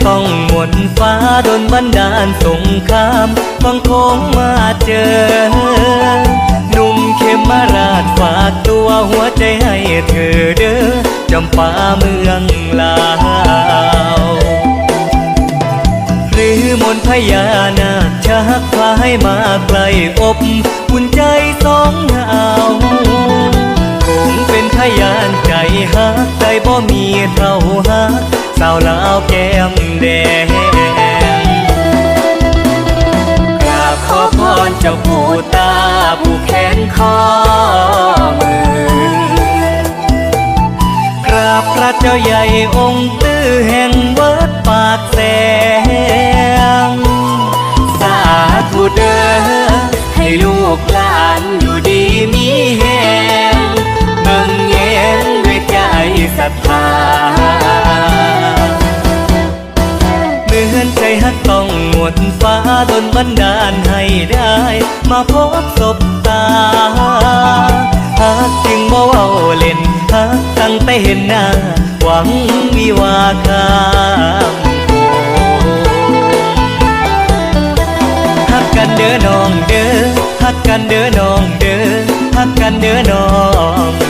ต้องหมุนฟ้าโดนบันดาลสงครามฟังโค้งมาเจอหนุ่มเขมราชฝากตัวหัวใจให้เธอเด้อจำปาเมืองลาวหรือมนต์พญานาคชักพาให้มาไกลอบอุ่นใจสองเฮาคงเป็นพยานใจฮักใจบ่มีเท่าฮักสาวลาวแก้มแดงกราบขอพรเจ้าปู่ตาผู้แขนคอมือกราบพระเจ้าใหญ่องค์ตื้อแห่งวัดปากแสงสาธุเด้อให้ลูกหลานอยู่ดีมีแหงเบิ่งแยงด้วยใจศรัทธาเหมือนใจฮักต้องหมดฟ้าดลบันดาลให้ได้มาพบศพตาฮักจึงบ่เว้าเล่นฮักตั้งแต่เห็นหน้าหวังวิวาข้ามโขงฮักกันเด้อน้องเด้อฮักกันเด้อน้องเด้อฮักกันเด้อน้อง